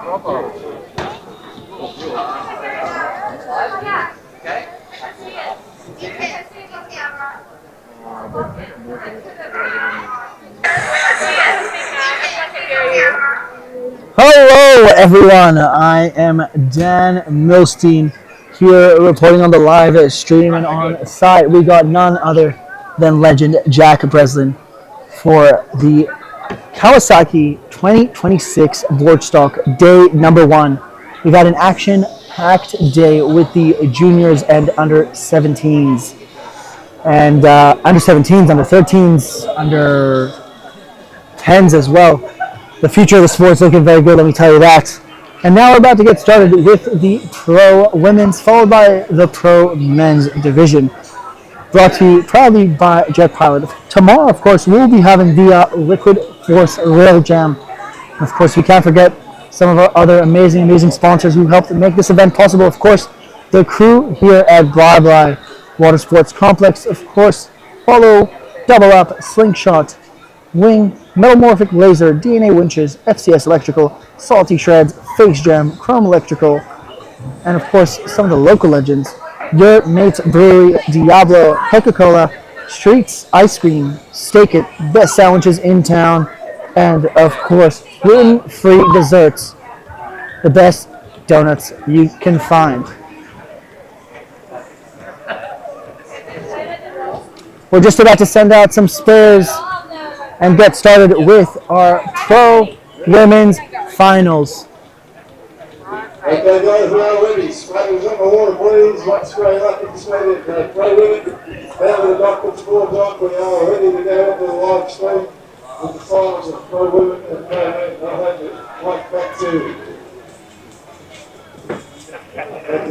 Hello, everyone. I am Dan Milstein here reporting on the live stream, and on site we got none other than legend Jack Breslin for the Kawasaki 2026 BOARDSTOCK day number one. We've had an action-packed day with the juniors and under 17s, and under 17s, under 13s, under 10s as well. The future of the sport's looking very good, let me tell you that. And now we're about to get started with the pro women's, followed by the pro men's division. Brought to you proudly by Jetpilot. Tomorrow, of course, we'll be having the Liquid Force Rail Jam. And of course, we can't forget some of our other amazing sponsors who helped make this event possible. Of course, the crew here at Blah Blah Water Sports Complex. Of course, follow Double Up, Slingshot, Wing, Metamorphic Laser, DNA Winches, FCS Electrical, Salty Shreds, Face Jam, Chrome Electrical, and of course some of the local legends. Your Mates Brewery, Diablo, Coca-Cola, Streets Ice Cream, Steak It, best sandwiches in town, and of course gluten-free desserts, the best donuts you can find. We're just about to send out some spares and get started with our pro women's finals. Okay, guys, we are ready. Spray us on the water, please. Let's spray like it's spray it. Pro women, down to the doctor's floor dock. We are ready to go into the live stream with the finals of pro women and pro men. I'll hand it right back to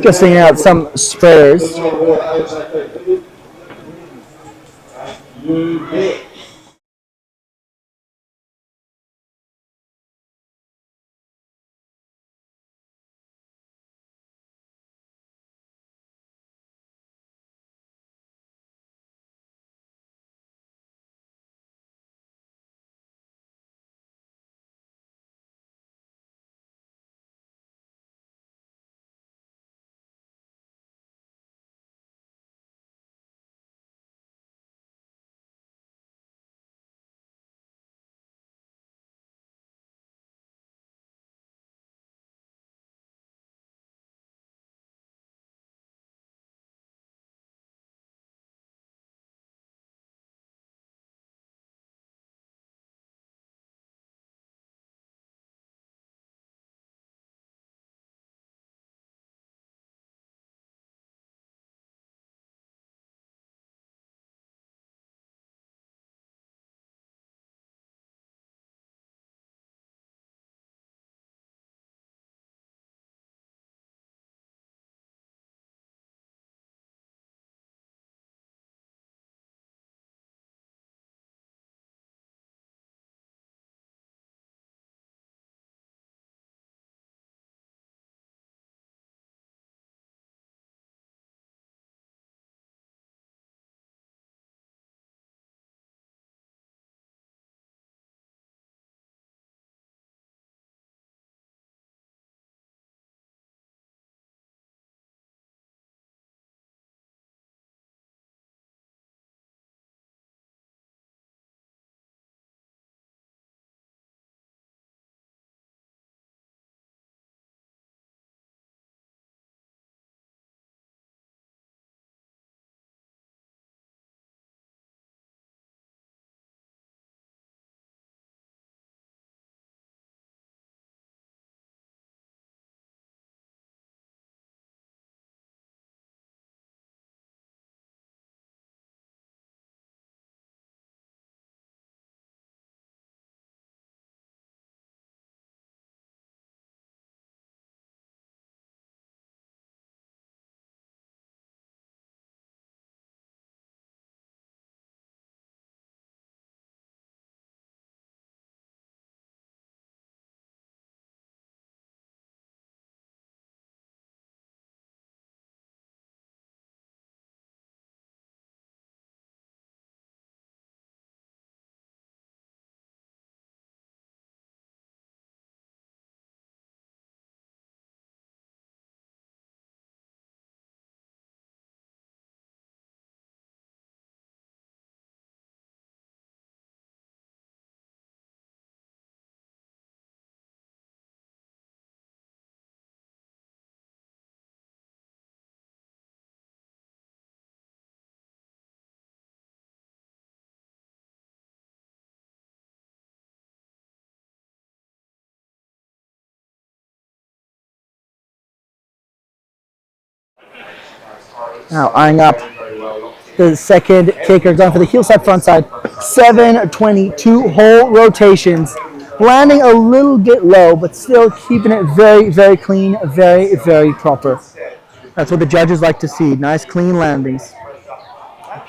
Just sending out some sprayers. You bet. Now eyeing up the second kicker, going for the heel side, front side. 722 whole rotations. Landing a little bit low, but still keeping it very, very clean, very, very proper. That's what the judges like to see. Nice, clean landings.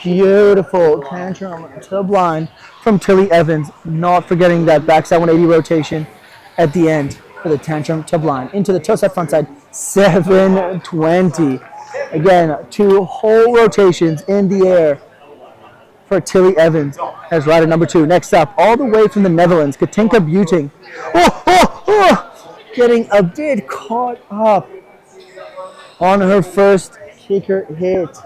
Beautiful tantrum to blind from Tilly Evans. Not forgetting that backside 180 rotation at the end for the tantrum to blind. Into the toe side, front side. 720. Again, 2 whole rotations in the air for Tilly Evans as rider number 2. Next up, all the way from the Netherlands, Katinka Buting. Getting a bit caught up on her first kicker hit.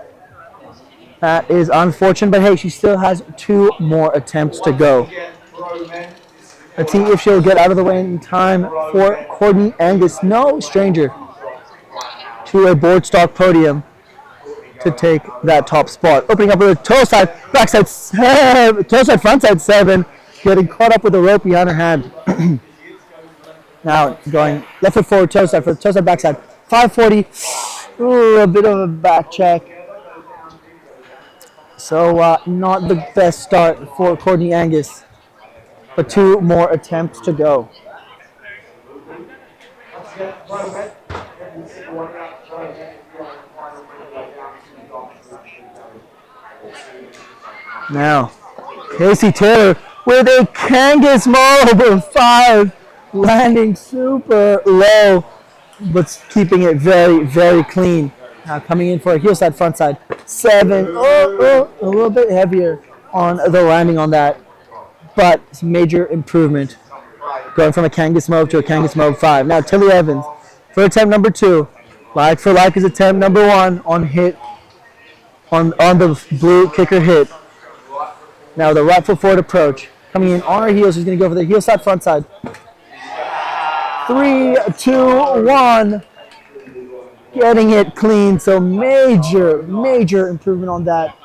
That is unfortunate, but hey, she still has 2 more attempts to go. Let's see if she'll get out of the way in time for Courtney Angus. No stranger to a board stock podium to take that top spot. Opening up with a toe side, backside 7, toe side, front side 7, getting caught up with the rope behind her hand. Now going left foot forward, toe side, for toe side, backside, 540. Ooh, a bit of a back check. So not the best start for Courtney Angus, but 2 more attempts to go. Now, Casey Taylor with a Kangas mob of 5, landing super low, but keeping it very, very clean. Now coming in for a heel side, front side, 7. A little bit heavier on the landing on that, but it's major improvement. Going from a Kangas mob to a Kangas mob 5. Now Tilly Evans for attempt number 2. Like for like is attempt number 1 on hit, on the blue kicker hit. Now the right foot forward approach. Coming in on her heels, she's going to go for the heel side, front side. 3, 2, 1. Getting it clean. So major, major improvement on that.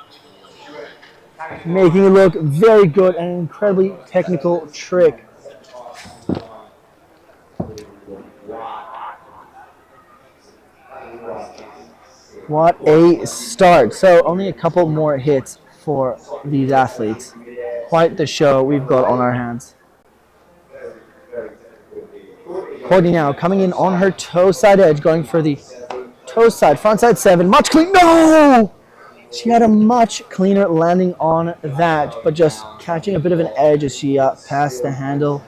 Making it look very good and an incredibly technical trick. What a start. So only a couple more hits for these athletes. Quite the show we've got on our hands. Courtney now coming in on her toe side edge, going for the toe side, front side 7. Much clean. No! She had a much cleaner landing on that, but just catching a bit of an edge as she passed the handle.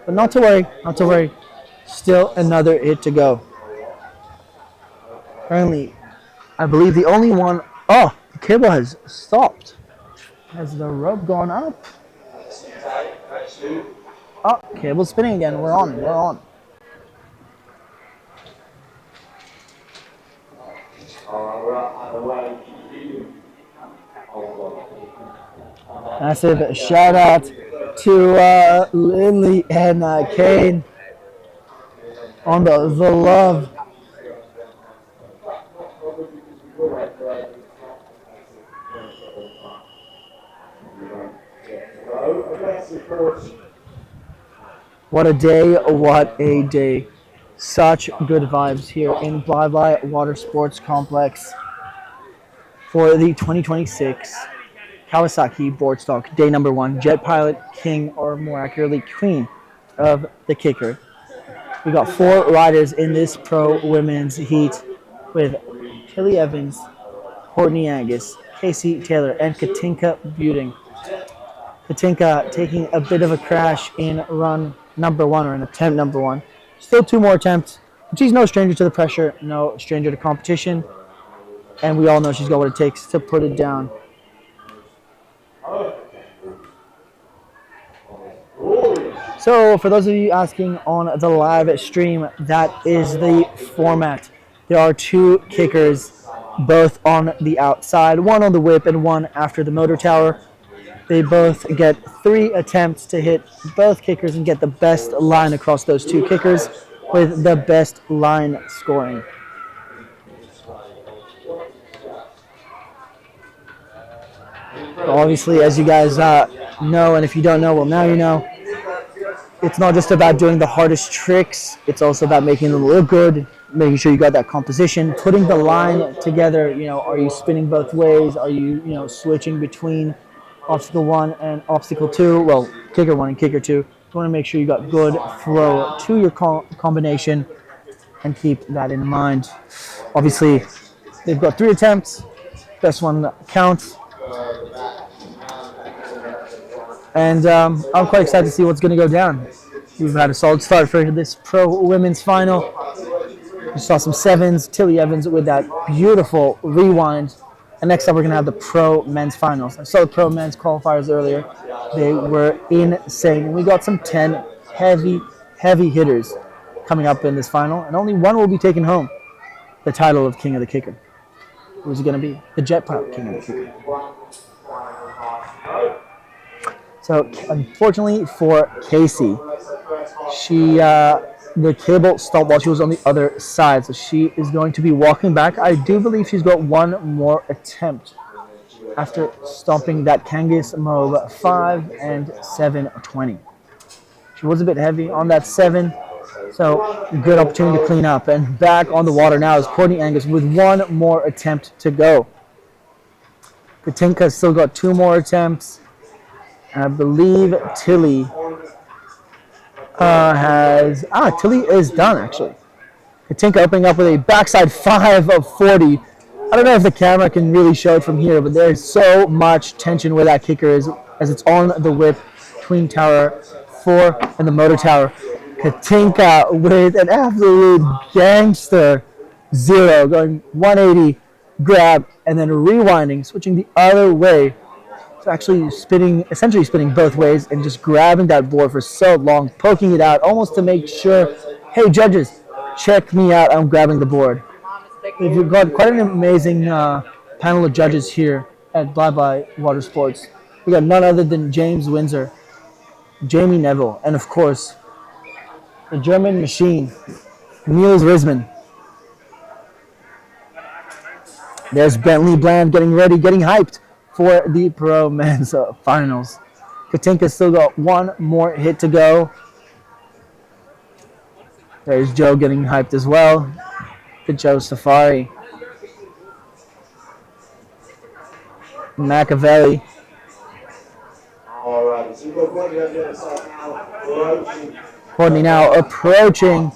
But not to worry, not to worry. Still another hit to go. Currently, I believe the only one. Oh, the cable has stopped. Has the rope gone up? Oh, cable's spinning again. We're on. We're on. Massive shout out to Lindley and Kane on the love. What a day, what a day. Such good vibes here in Bly Bly Water Sports Complex for the 2026 Kawasaki BOARDSTOCK day number 1, Jetpilot King, or more accurately Queen of the Kicker. We got 4 riders in this pro women's heat with Tilly Evans, Courtney Angus, Casey Taylor, and Katinka Buting. Katinka taking a bit of a crash in run number 1, or in attempt number 1. Still 2 more attempts. She's no stranger to the pressure, no stranger to competition, and we all know she's got what it takes to put it down. So for those of you asking on the live stream, that is the format. There are 2 kickers, both on the outside, 1 on the whip and 1 after the motor tower. They both get 3 attempts to hit both kickers and get the best line across those 2 kickers, with the best line scoring. Obviously, as you guys know, and if you don't know, well, now you know, it's not just about doing the hardest tricks, it's also about making them look good making sure you got that composition, putting the line together. You know, are you spinning both ways? Are you switching between obstacle one and obstacle two? Well, kicker one and kicker two. You want to make sure you got good flow to your combination and keep that in mind. Obviously, they've got 3 attempts. Best one counts. And I'm quite excited to see what's going to go down. We've had a solid start for this pro women's final. We saw some sevens, Tilly Evans with that beautiful rewind. And next up, we're going to have the pro men's finals. I saw the pro men's qualifiers earlier. They were insane. We got some 10 heavy hitters coming up in this final. And only one will be taking home the title of King of the Kicker. Who's it going to be? The Jetpilot King of the Kicker. So, unfortunately for Casey, the cable stopped while she was on the other side, so she is going to be walking back. I do believe she's got one more attempt after stomping that Kangas Mob 5 and 720. She was a bit heavy on that 7, so good opportunity to clean up. And back on the water now is Courtney Angus with one more attempt to go. Katinka's still got 2 more attempts. I believe Tilly Tilly is done, actually. Katinka opening up with a backside 5 of 40. I don't know if the camera can really show it from here, but there's so much tension where that kicker is as it's on the whip between Tower 4 and the motor tower. Katinka with an absolute gangster 0, going 180, grab, and then rewinding, switching the other way. Actually essentially spinning both ways and just grabbing that board for so long, poking it out almost to make sure, hey judges, check me out, I'm grabbing the board. We've got quite an amazing panel of judges here at Bye Bye Water Sports. We got none other than James Windsor, Jamie Neville, and of course, the German machine, Niels Risman. There's Bentley Bland getting ready, getting hyped for the pro men's finals. Katinka's still got one more hit to go. There's Joe getting hyped as well. Good Joe Safari. Machiavelli. Courtney now approaching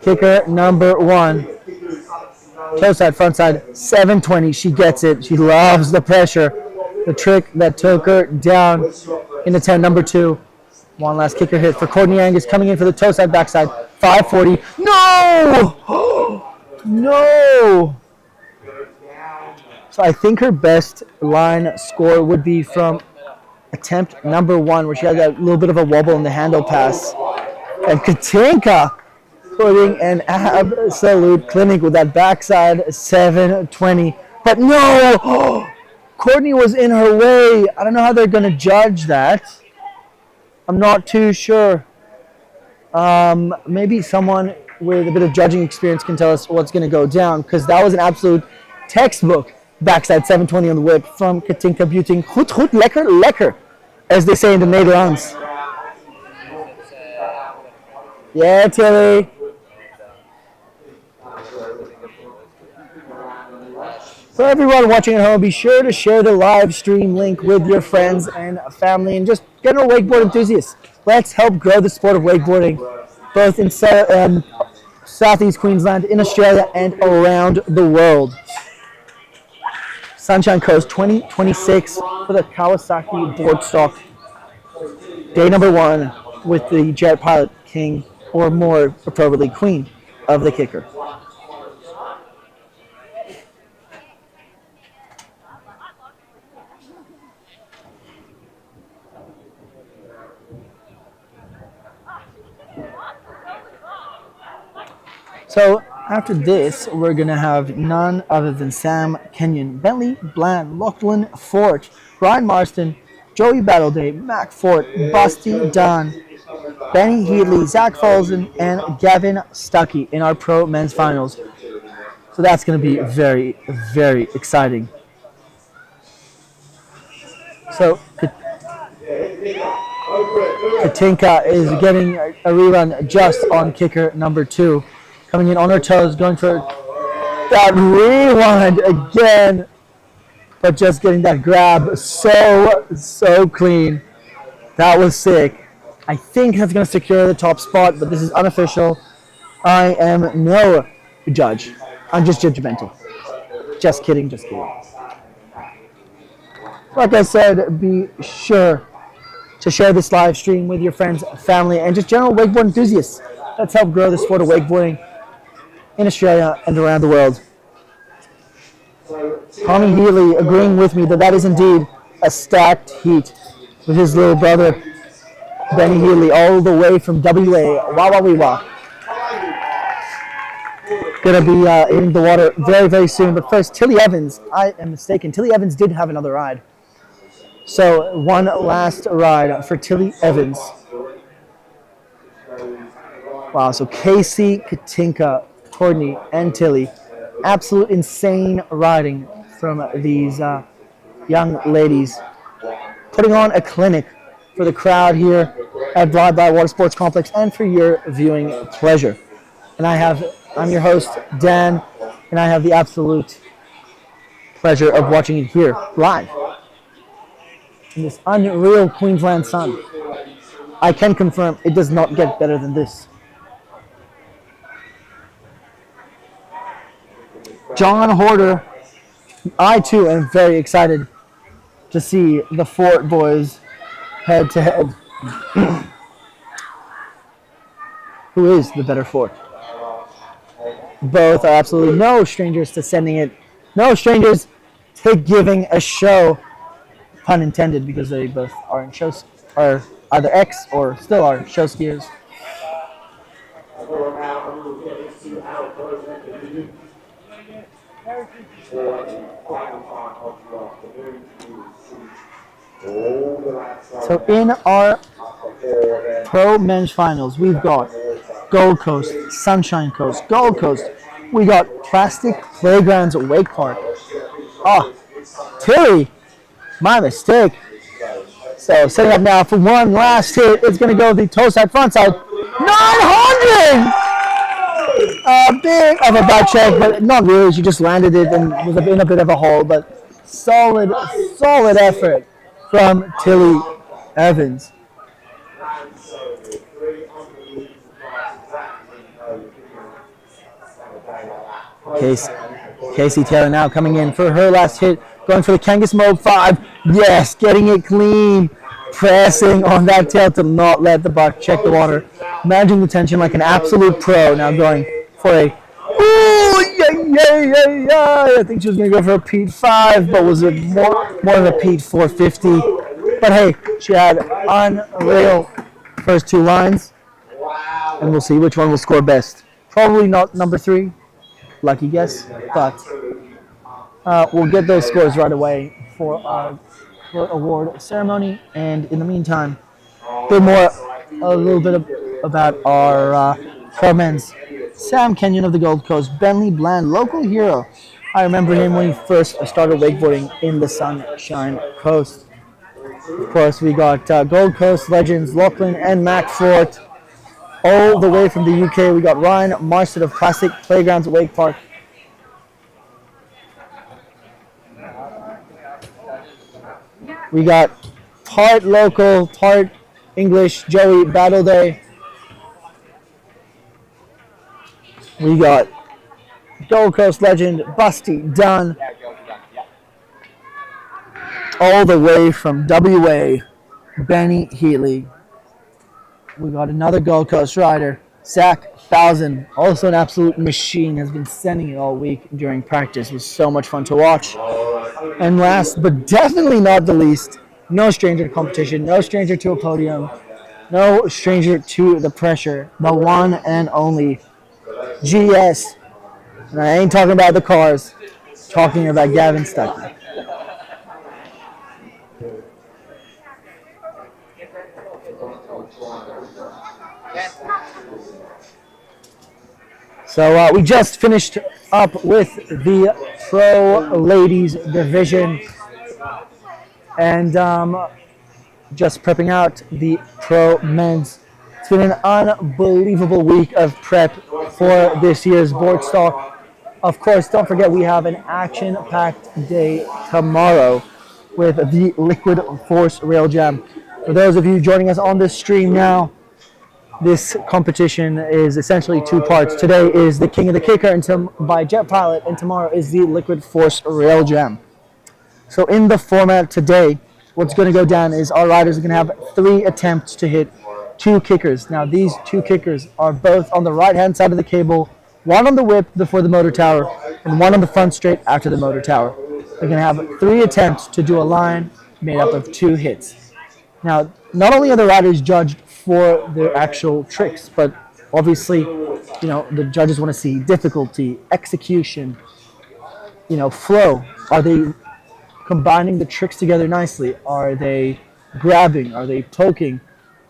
kicker number 1. Toe side, front side, 720. She gets it. She loves the pressure. The trick that took her down in attempt number 2. One last kicker hit for Courtney Angus coming in for the toe side, backside, 540. No! No! So I think her best line score would be from attempt number 1, where she had that little bit of a wobble in the handle pass. And Katinka putting an absolute clinic with that backside 720. But no! Courtney was in her way. I don't know how they're going to judge that. I'm not too sure. Maybe someone with a bit of judging experience can tell us what's going to go down, because that was an absolute textbook backside 720 on the whip from Katinka Buting. Goed, goed, lekker, lekker, as they say in the Nederlands. Yeah, Tilly. For everyone watching at home, be sure to share the live stream link with your friends and family and just general wakeboard enthusiasts. Let's help grow the sport of wakeboarding, both in Southeast Queensland, in Australia, and around the world. Sunshine Coast 2026 for the Kawasaki BOARDSTOCK. Day number 1 with the Jetpilot King, or more appropriately Queen of the Kicker. So after this, we're going to have none other than Sam Kenyon, Bentley Bland, Lachlan Fort, Ryan Marston, Joey Battleday, Mac Fort, Busty Dunn, Benny Heatley, Zach Folsen, and Gavin Stuckey in our pro men's finals. So that's going to be very, very exciting. So Katinka is getting a rerun just on kicker number 2. Coming in on her toes, going for that rewind again, but just getting that grab so clean. That was sick. I think that's going to secure the top spot, but this is unofficial. I am no judge. I'm just judgmental. Just kidding. Like I said, be sure to share this live stream with your friends, family, and just general wakeboard enthusiasts. Let's help grow the sport of wakeboarding in Australia and around the world. Tommy Healy agreeing with me that is indeed a stacked heat with his little brother, Benny Healy, all the way from WA. Wah. Gonna be hitting the water very soon. But first, Tilly Evans. I am mistaken. Tilly Evans did have another ride. So one last ride for Tilly Evans. Wow, so Casey, Katinka, Courtney, and Tilly. Absolute insane riding from these young ladies. Putting on a clinic for the crowd here at Broadby Water Sports Complex and for your viewing pleasure. And I'm your host, Dan, and I have the absolute pleasure of watching it here live in this unreal Queensland sun. I can confirm it does not get better than this. John Horter, I too am very excited to see the Fort boys head to head. Who is the better Fort? Both are absolutely no strangers to sending it, no strangers to giving a show, pun intended, because they both are in shows, are either ex or still are show skiers. So in our pro men's finals, we've got Gold Coast, Sunshine Coast, Gold Coast. We got Plastic Playgrounds at Wake Park. Oh, Tilly, my mistake. So setting up now for one last hit. It's going to go the toe side, front side. 900! A bit of a back check, but not really. She just landed it and was in a bit of a hole. But solid effort from Tilly Evans. Casey Taylor now coming in for her last hit, going for the Kangas Mode 5. Yes, getting it clean, pressing on that tail to not let the buck check the water, managing the tension like an absolute pro. Now going for a, I think she was going to go for a Pete 5, but was it more of a Pete 450. But hey, she had unreal first two lines, and we'll see which one will score best. Probably not number 3. Lucky guess, but we'll get those scores right away for our award ceremony. And in the meantime, a little bit about our pro men's. Sam Kenyon of the Gold Coast, Bentley Bland, local hero. I remember him when he first started wakeboarding in the Sunshine Coast. Of course, we got Gold Coast legends Lachlan and Mac Fort. All the way from the UK, we got Ryan Marston of Classic Playgrounds at Wake Park. We got part local, part English, Joey Battleday. We got Gold Coast legend Busty Dunn. All the way from WA, Benny Healy. We got another Gold Coast rider, Zach Thousand, also an absolute machine, has been sending it all week during practice. It was so much fun to watch. And last, but definitely not the least, no stranger to competition, no stranger to a podium, no stranger to the pressure, the one and only GS. And I ain't talking about the cars, talking about Gavin Stuckey. So we just finished up with the Pro Ladies division. And just prepping out the pro men's. It's been an unbelievable week of prep for this year's board stock. Of course, don't forget we have an action-packed day tomorrow with the Liquid Force Rail Jam. For those of you joining us on this stream now, this competition is essentially two parts. Today is the King of the Kicker by Jetpilot, and tomorrow is the Liquid Force Rail Jam. So in the format today, what's going to go down is our riders are going to have 3 attempts to hit 2 kickers. Now these 2 kickers are both on the right-hand side of the cable, one on the whip before the motor tower, and one on the front straight after the motor tower. They're going to have 3 attempts to do a line made up of 2 hits. Now, not only are the riders judged for their actual tricks, but obviously, the judges want to see difficulty, execution, flow. Are they combining the tricks together nicely? Are they grabbing? Are they poking?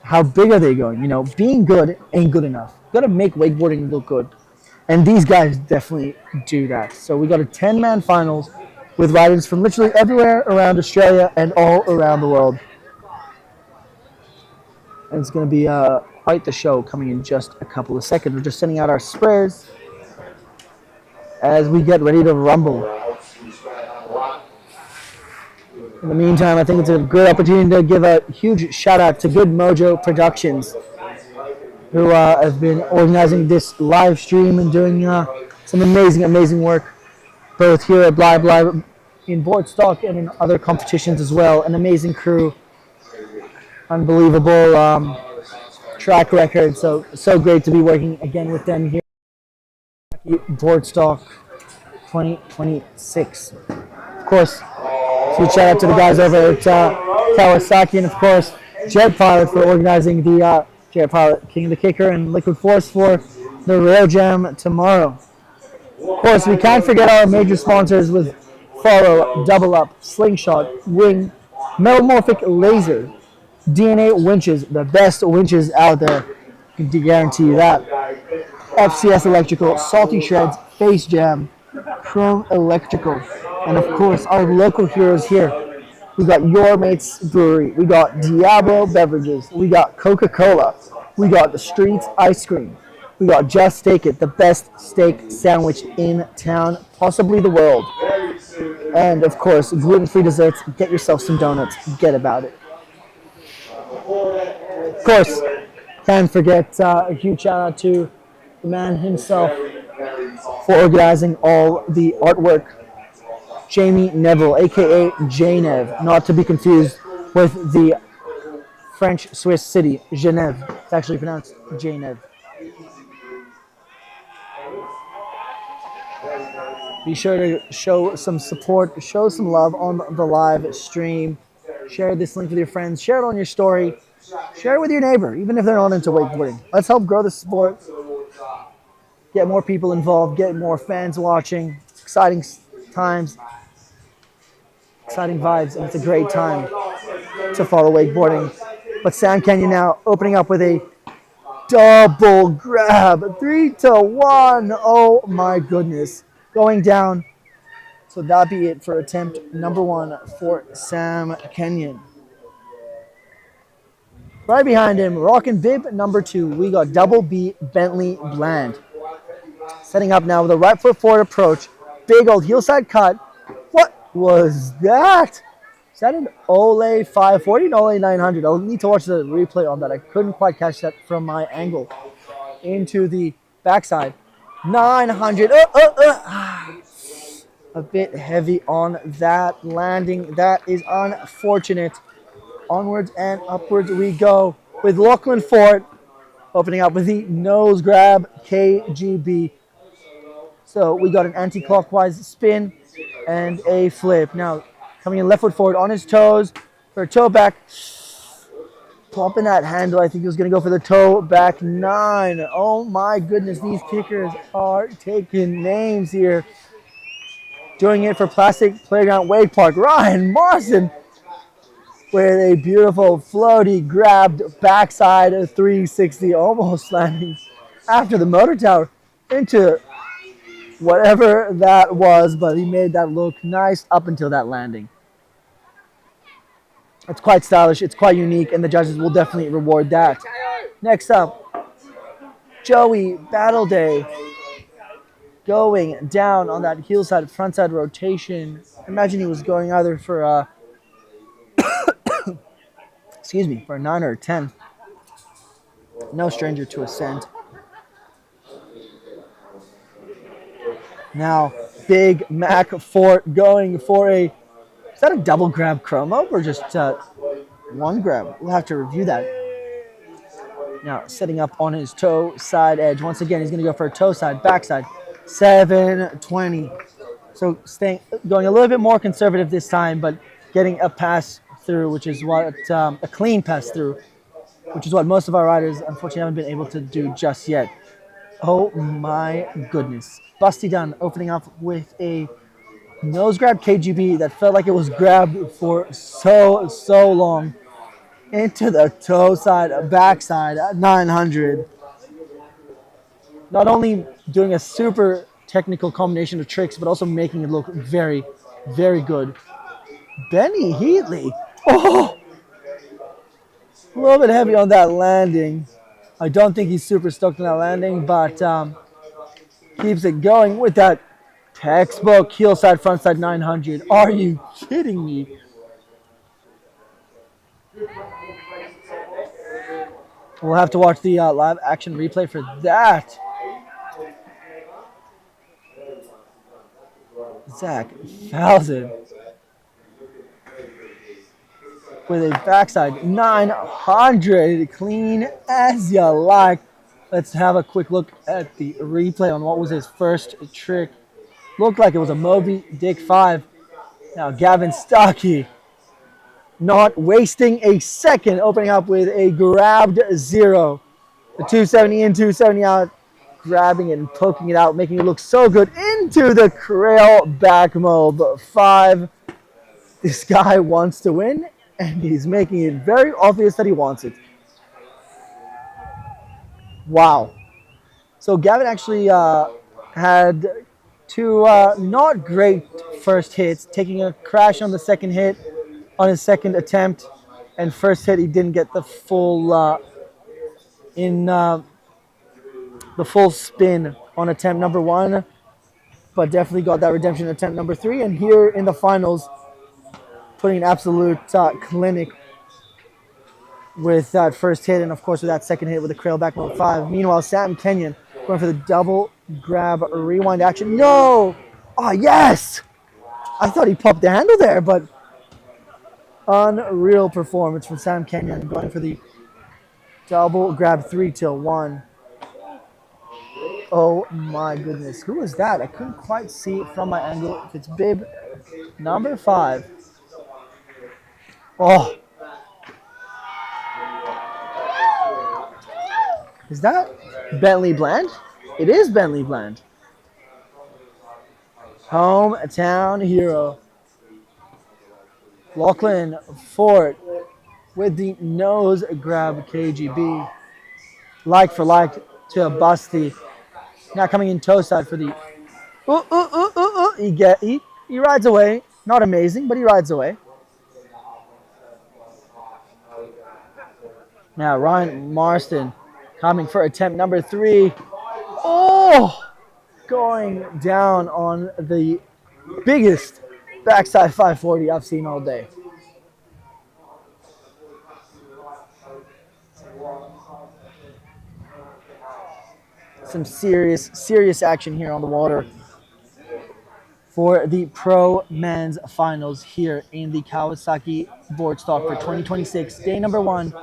How big are they going? Being good ain't good enough. You got to make wakeboarding look good. And these guys definitely do that. So we got a 10-man finals with riders from literally everywhere around Australia and all around the world. And it's going to be quite the show coming in just a couple of seconds. We're just sending out our sprayers as we get ready to rumble. In the meantime, I think it's a good opportunity to give a huge shout out to Good Mojo Productions, who have been organizing this live stream and doing some amazing work, both here at Bly in BOARDSTOCK and in other competitions as well. An amazing crew, unbelievable track record. So great to be working again with them here at BOARDSTOCK 2026. Of course, huge shout out to the guys over at Kawasaki, and of course Jetpilot for organizing the Jetpilot King of the Kicker and Liquid Force for the Rail Jam tomorrow. Of course, we can't forget our major sponsors with Follow, Double Up, Slingshot, Wing, Metamorphic Laser, DNA Winches, the best winches out there. I can guarantee you that. FCS Electrical, Salty Shreds, Face Jam, Chrome Electrical, and of course our local heroes here. We got Your Mates Brewery, we got Diablo Beverages, we got Coca-Cola, we got The Streets Ice Cream, we got Just Steak It, the best steak sandwich in town, possibly the world. And of course, gluten-free desserts. Get yourself some donuts. Get about it. Of course, can't forget a huge shout out to the man himself for organizing all the artwork. Jamie Neville, aka J-Nev, not to be confused with the French-Swiss city, Genève. It's actually pronounced J-Nev. Be sure to show some support, show some love on the live stream. Share this link with your friends. Share it on your story. Share it with your neighbor, even if they're not into wakeboarding. Let's help grow the sport. Get more people involved. Get more fans watching. It's exciting times. Exciting vibes. And it's a great time to follow wakeboarding. But Sand Canyon now opening up with a double grab. 3-1. Oh my goodness. Going down. So that'll be it for attempt number 1 for Sam Kenyon. Right behind him, rocking bib number 2, we got Double B Bentley Bland. Setting up now with a right foot forward approach. Big old heel side cut. What was that? Is that an Ole 540? An Ole 900? I'll need to watch the replay on that. I couldn't quite catch that from my angle. Into the backside. 900. A bit heavy on that landing. That is unfortunate. Onwards and upwards we go with Lachlan Fort opening up with the nose grab KGB. So we got an anti-clockwise spin and a flip. Now coming in left foot forward on his toes for a toe back. Popping that handle. I think he was going to go for the toe back 9. Oh my goodness, these kickers are taking names here. Doing it for Plastic Playground Wake Park. Ryan Morrison with a beautiful floaty grabbed backside of 360, almost landing after the motor tower into whatever that was, but he made that look nice up until that landing. It's quite stylish, it's quite unique, and the judges will definitely reward that. Next up, Joey Battle Day going down on that heel side, front side rotation. Imagine he was going either for for a 9 or a 10. No stranger to ascent. Now, Big Mac Fort going for a, is that a double grab chromo or just one grab? We'll have to review that. Now, setting up on his toe side edge. Once again, he's going to go for a toe side, backside. 720. So going a little bit more conservative this time, but getting a pass through, which is what, a clean pass through, which is what most of our riders, unfortunately, haven't been able to do just yet. Oh my goodness. Busty Dunn opening up with a nose grab KGB that felt like it was grabbed for so long. Into the toe side, backside at 900. Not only doing a super technical combination of tricks, but also making it look very, very good. Benny Heatley. Oh! A little bit heavy on that landing. I don't think he's super stoked on that landing, but keeps it going with that textbook heel side, front side 900. Are you kidding me? We'll have to watch the live action replay for that. Zach Falzon with a backside 900, clean as you like. Let's have a quick look at the replay on what was his first trick. Looked like it was a Moby Dick 5. Now Gavin Stocky not wasting a second, opening up with a grabbed 0. The 270 in, 270 out, grabbing it and poking it out, making it look so good into the Crail back mob 5. This guy wants to win, and he's making it very obvious that he wants it. Wow. So Gavin actually had two not great first hits, taking a crash on the second hit on his second attempt, and first hit he didn't get the full the full spin on attempt number 1, but definitely got that redemption attempt number 3, and here in the finals putting an absolute clinic with that first hit, and of course with that second hit with the Crail back mode 5. Meanwhile, Sam Kenyon going for the double grab rewind action. No! Oh, yes! I thought he popped the handle there, but unreal performance from Sam Kenyon going for the double grab 3 till 1. Oh my goodness. Who is that? I couldn't quite see it from my angle. If it's bib number 5. Oh. Is that Bentley Bland? It is Bentley Bland. Hometown hero. Lachlan Ford with the nose grab KGB. Like for like to a Busty. Now coming in toe side for the he rides away. Not amazing, but he rides away. Now Ryan Marston coming for attempt number 3. Oh! Going down on the biggest backside 540 I've seen all day. Some serious action here on the water for the Pro Men's Finals here in the Kawasaki Boardstock for 2026. Day number 1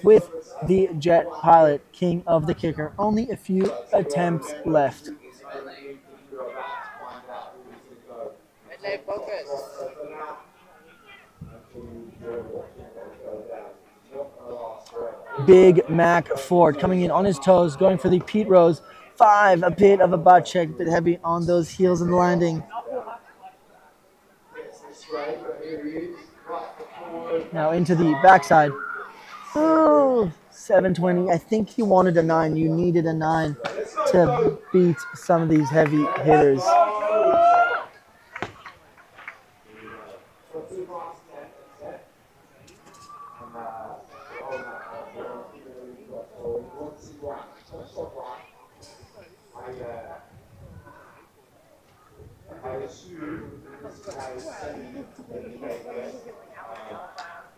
with the Jetpilot, King of the Kicker. Only a few attempts left. Big Mac Ford coming in on his toes, going for the Pete Rose 5. A bit of a butt check, a bit heavy on those heels and landing. Now into the backside. Oh, 720. I think he wanted a 9. You needed a 9 to beat some of these heavy hitters.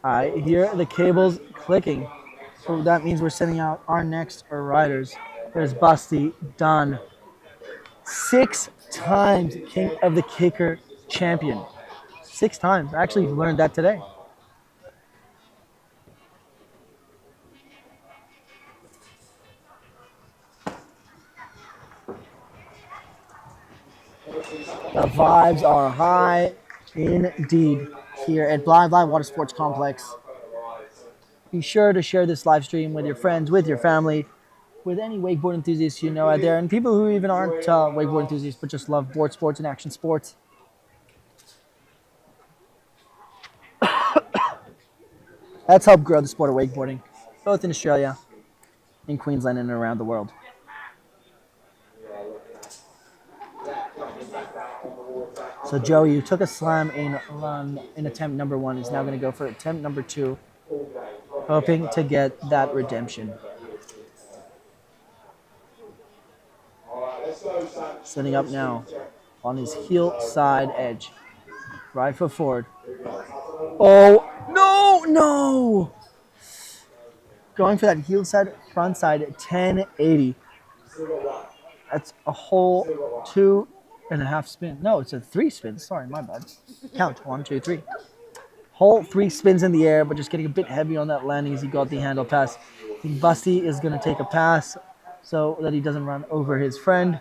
I hear the cables clicking. So that means we're sending out our next riders. There's Busty, done. 6 times King of the Kicker champion. 6 times. I actually learned that today. The vibes are high indeed here at Blind Water Sports Complex. Be sure to share this live stream with your friends, with your family, with any wakeboard enthusiasts you know out there, and people who even aren't wakeboard enthusiasts but just love board sports and action sports. Let's help grow the sport of wakeboarding, both in Australia, in Queensland, and around the world. So Joey, you took a slam in run in attempt number 1, is now going to go for attempt number 2, hoping to get that redemption. Setting up now on his heel side edge. Right foot forward. Oh, no! Going for that heel side, front side, 1080. That's a whole 2.5 spin. No, it's a 3 spins. Sorry, my bad. Count, 1, 2, 3. Whole 3 spins in the air, but just getting a bit heavy on that landing as he got the handle pass. I think Busty is going to take a pass so that he doesn't run over his friend.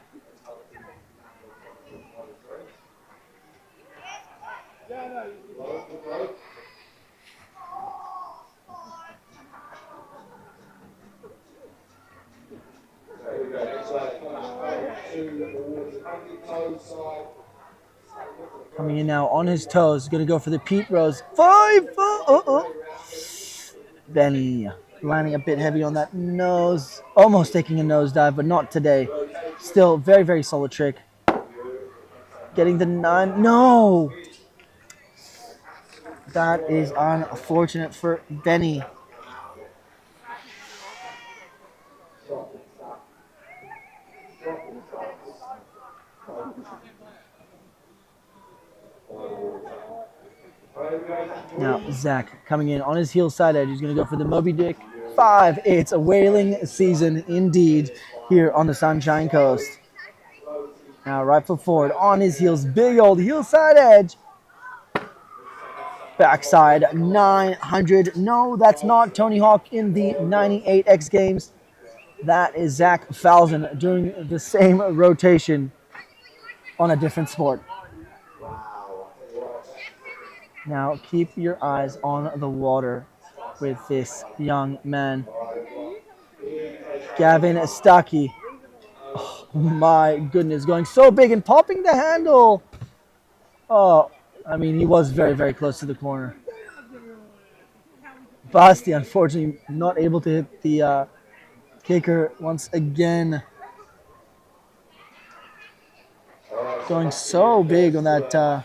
Coming in now on his toes, going to go for the Pete Rose. 5! Benny landing a bit heavy on that nose. Almost taking a nosedive, but not today. Still very, very solid trick. Getting the 9. No! That is unfortunate for Benny. Now, Zach coming in on his heel side edge. He's going to go for the Moby Dick 5. It's a whaling season indeed here on the Sunshine Coast. Now, right foot forward on his heels. Big old heel side edge. Backside 900. No, that's not Tony Hawk in the 98 X Games. That is Zach Falzon doing the same rotation on a different sport. Now, keep your eyes on the water with this young man. Gavin Stuckey. Oh, my goodness, going so big and popping the handle. Oh, I mean, he was very, very close to the corner. Basti, unfortunately, not able to hit the kicker once again. Going so big on that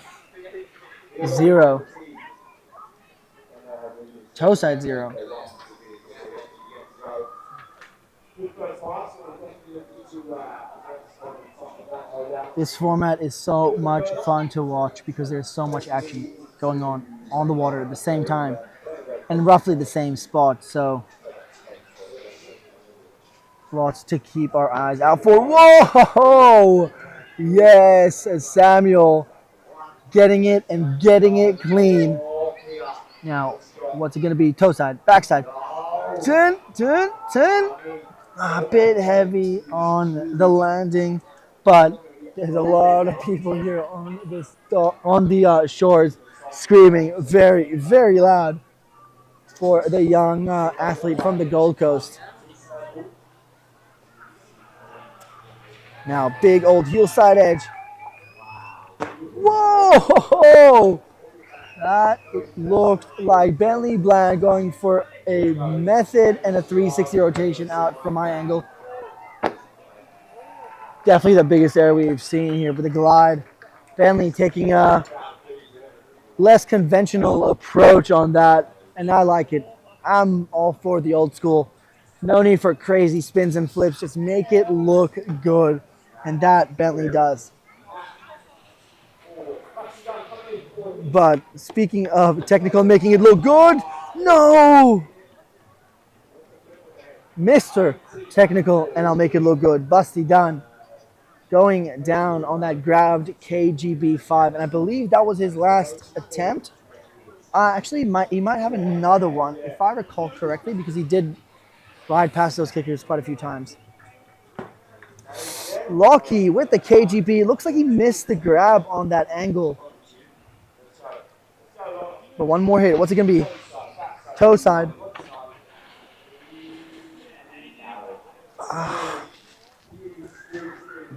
0. Toe side 0. This format is so much fun to watch because there's so much action going on the water at the same time and roughly the same spot. So lots to keep our eyes out for. Whoa! Yes, Samuel getting it and getting it clean. Now, what's it going to be? Toe side, backside. 10. A bit heavy on the landing, but there's a lot of people here on the shores screaming very, very loud for the young athlete from the Gold Coast. Now, big old heel side edge. Whoa! That looked like Bentley Bland going for a method and a 360 rotation out from my angle. Definitely the biggest error we've seen here with the glide. Bentley taking a less conventional approach on that, and I like it. I'm all for the old school. No need for crazy spins and flips. Just make it look good. And that Bentley does. But speaking of technical, making it look good, no! Mr. Technical, and I'll make it look good. Busty done. Going down on that grabbed KGB5, and I believe that was his last attempt. Actually, he might have another one, if I recall correctly, because he did ride past those kickers quite a few times. Lockie with the KGB. Looks like he missed the grab on that angle. But one more hit. What's it going to be? Toe side.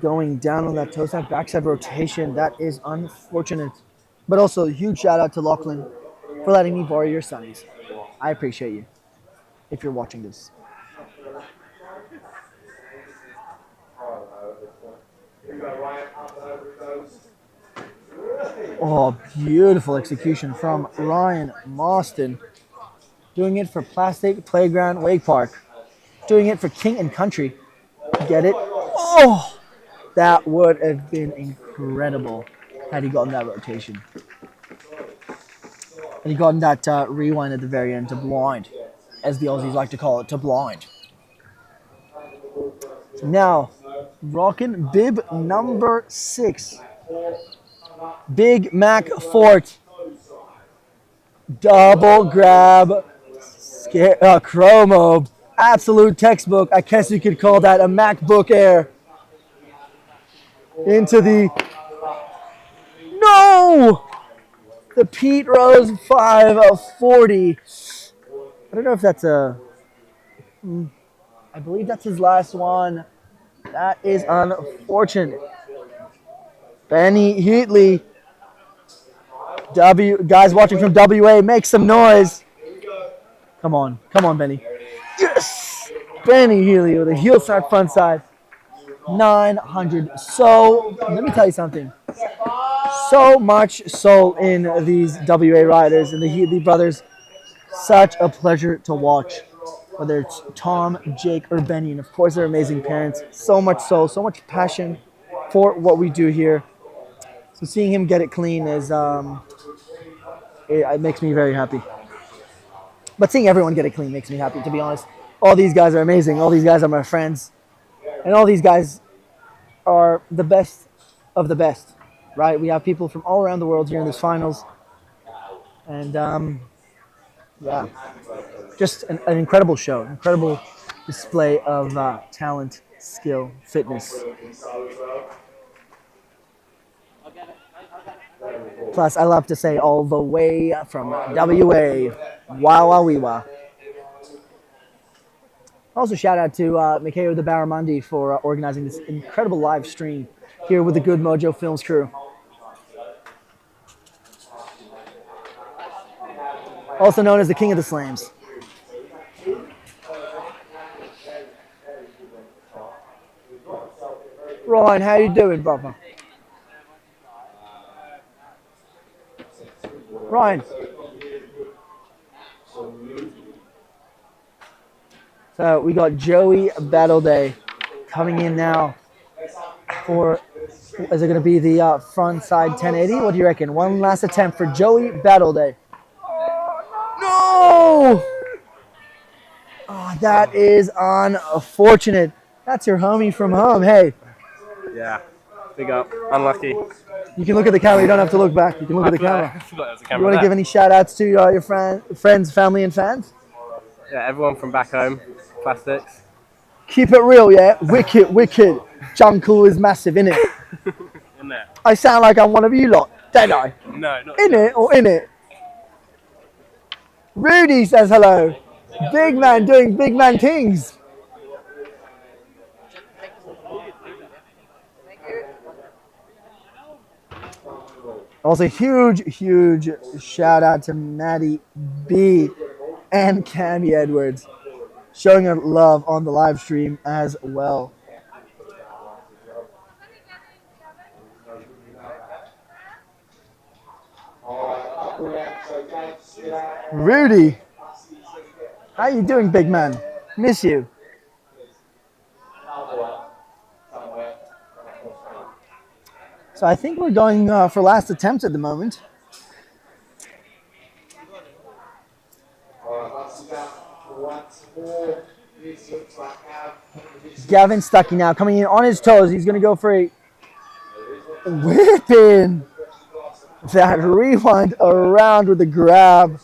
Going down on that toe side, backside rotation. That is unfortunate. But also, huge shout out to Lachlan for letting me borrow your sunnies. I appreciate you if you're watching this. Oh, beautiful execution from Ryan Mostyn. Doing it for Plastic Playground Wake Park. Doing it for King and Country. Get it? Oh, that would have been incredible had he gotten that rotation. And he gotten that rewind at the very end to blind, as the Aussies like to call it, to blind. Now, rocking bib number 6. Big Mac Fort. Double grab. Chromo. Absolute textbook. I guess you could call that a MacBook Air. Into the... No! The Pete Rose 540. I don't know if that's a... I believe that's his last one. That is unfortunate. Benny Heatley. Guys watching from WA, make some noise. Come on, Benny. Yes! Benny Heatley with a heel side, front side. 900. So, let me tell you something. So much soul in these WA riders and the Heatley brothers. Such a pleasure to watch. Whether it's Tom, Jake, or Benny. And of course, they're amazing parents. So much soul, so much passion for what we do here. So seeing him get it clean is, it makes me very happy. But seeing everyone get it clean makes me happy, to be honest. All these guys are amazing. All these guys are my friends. And all these guys are the best of the best, right? We have people from all around the world here in this finals. And, yeah, just an incredible show, incredible display of talent, skill, fitness. Plus, I love to say all the way from WA, Wawawiwa. Also, shout out to Mikhail the Barramundi for organizing this incredible live stream here with the Good Mojo Films crew. Also known as the King of the Slams. Ryan, how you doing, brother? Ryan. So we got Joey Battle Day coming in now for, is it going to be the front side 1080? What do you reckon? One last attempt for Joey Battle Day. No! Oh, that is unfortunate. That's your homie from home. Hey. Yeah, big up. Unlucky. You can look at the camera. You don't have to look back. You can look at the camera. I forgot there was a camera. You want to give any shout outs to your friends, family, and fans? Yeah, everyone from back home. Plastics. Keep it real, yeah? Wicked. Jungle is massive, innit? In there. I sound like I'm one of you lot, don't I? No, not In it or in it? Rudy says hello. Big man doing big man things. Also, huge shout out to Maddie B and Cammy Edwards, showing her love on the live stream as well. Rudy How you doing, big man? Miss you. So I think we're going for last attempts at the moment. Gavin Stuckey now coming in on his toes. He's going to go for a whipping. That rewind around with the grab.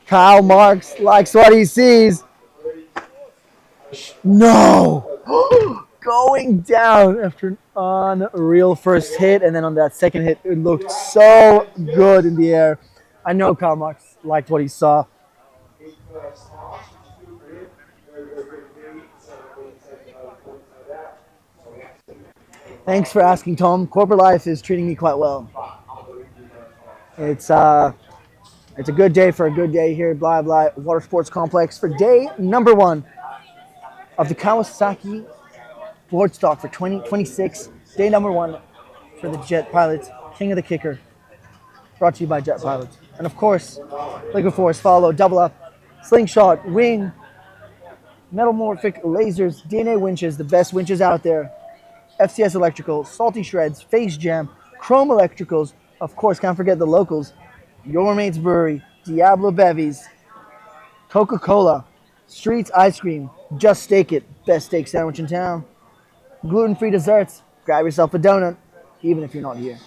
Kyle Marks likes what he sees. No! Going down after an unreal first hit, and then on that second hit, it looked so good in the air. I know Kyle Marks liked what he saw. Thanks for asking, Tom. Corporate life is treating me quite well. It's a good day for a good day here at Blah Blah Water Sports Complex for day number 1 of the Kawasaki BOARDSTOCK for 2026. Day number 1 for the Jetpilot King of the Kicker. Brought to you by Jetpilot. And of course, Liquid Force, Follow, Double Up, Slingshot, Wing, Metamorphic Lasers, DNA Winches, the best winches out there. FCS Electrical, Salty Shreds, Face Jam, Chrome Electricals, of course, can't forget the locals, Your Mate's Brewery, Diablo Bevies, Coca-Cola, Streets Ice Cream, Just Steak It, best steak sandwich in town, gluten-free desserts, grab yourself a donut, even if you're not here.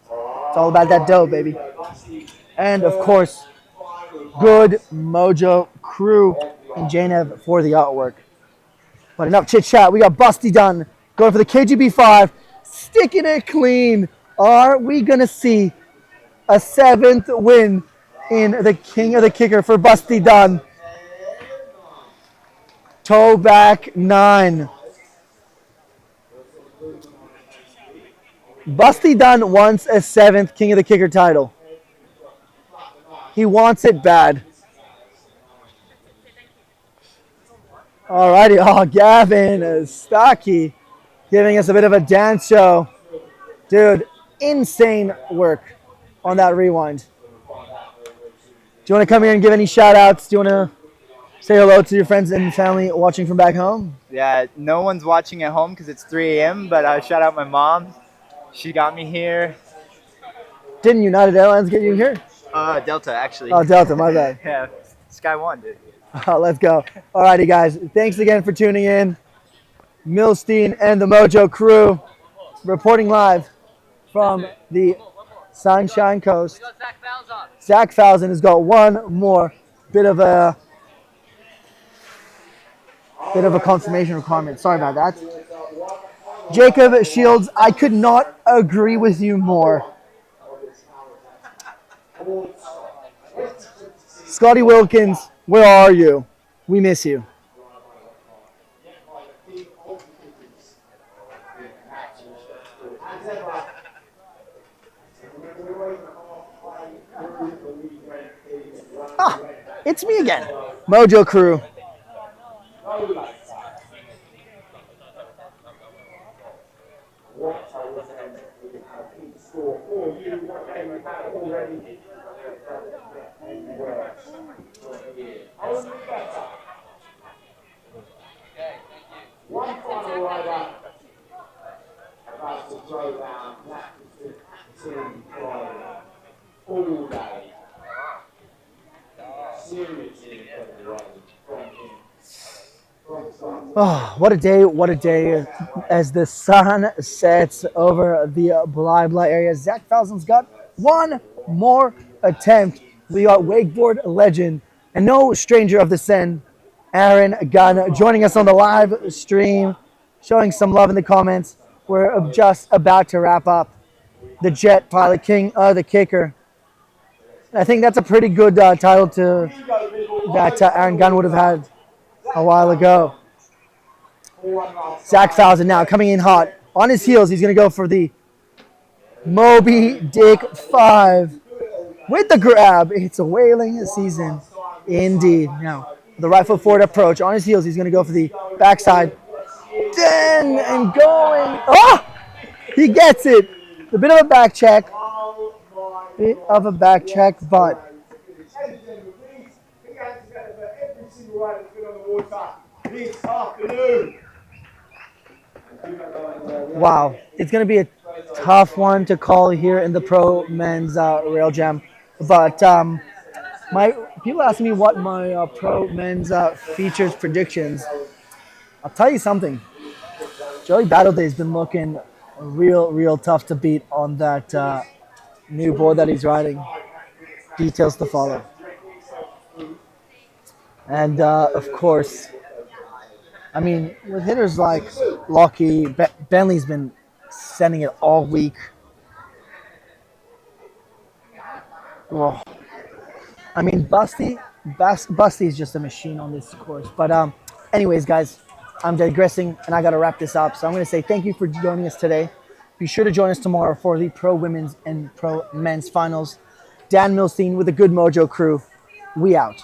It's all about that dough, baby. And of course, Good Mojo Crew and Janev for the artwork. But enough chit-chat, we got Busty Dunn going for the KGB5, sticking it clean. Are we going to see a 7th win in the King of the Kicker for Busty Dunn? Toe back 9. Busty Dunn wants a 7th King of the Kicker title. He wants it bad. Alrighty, Gavin Stuckey giving us a bit of a dance show. Dude, insane work on that rewind. Do you want to come here and give any shout outs? Do you want to say hello to your friends and family watching from back home? Yeah, no one's watching at home because it's 3 a.m., but shout out my mom. She got me here. Didn't United Airlines get you here? Delta, actually. Oh, Delta, my bad. Yeah, Sky One, dude. Let's go. Alrighty, guys. Thanks again for tuning in. Milstein and the Mojo crew reporting live from the Sunshine Coast. Zach Falzon has got one more bit of a confirmation requirement. Sorry about that. Jacob Shields, I could not agree with you more. Scotty Wilkins, where are you? We miss you. It's me again. Mojo Crew. One final rider about to throw down that team all day. Seriously, Oh, what a day as the sun sets over the Blah Blah area. Zach Falzon's got one more attempt. We got wakeboard legend and no stranger of the Sen, Aaron Gunn, joining us on the live stream, showing some love in the comments. We're just about to wrap up the Jetpilot King of the Kicker. I think that's a pretty good title that Aaron Gunn would have had a while ago. Zach Falzon now coming in hot. On his heels, he's going to go for the Moby Dick 5 with the grab. It's a whaling season indeed. Now, the right foot forward approach. On his heels, he's going to go for the backside. Then and going. Oh! He gets it. A bit of a back check. But this afternoon. Wow, it's going to be a tough one to call here in the pro men's rail jam. But my people ask me what my pro men's features predictions. I'll tell you something. Joey Battle Day has been looking real tough to beat on that new board that he's riding. Details to follow. And of course, I mean, with hitters like Lockie, Bentley's been sending it all week. Well, I mean, Busty is just a machine on this course. But anyways, guys, I'm digressing, and I got to wrap this up. So I'm going to say thank you for joining us today. Be sure to join us tomorrow for the pro women's and pro men's finals. Dan Milstein with the Good Mojo crew. We out.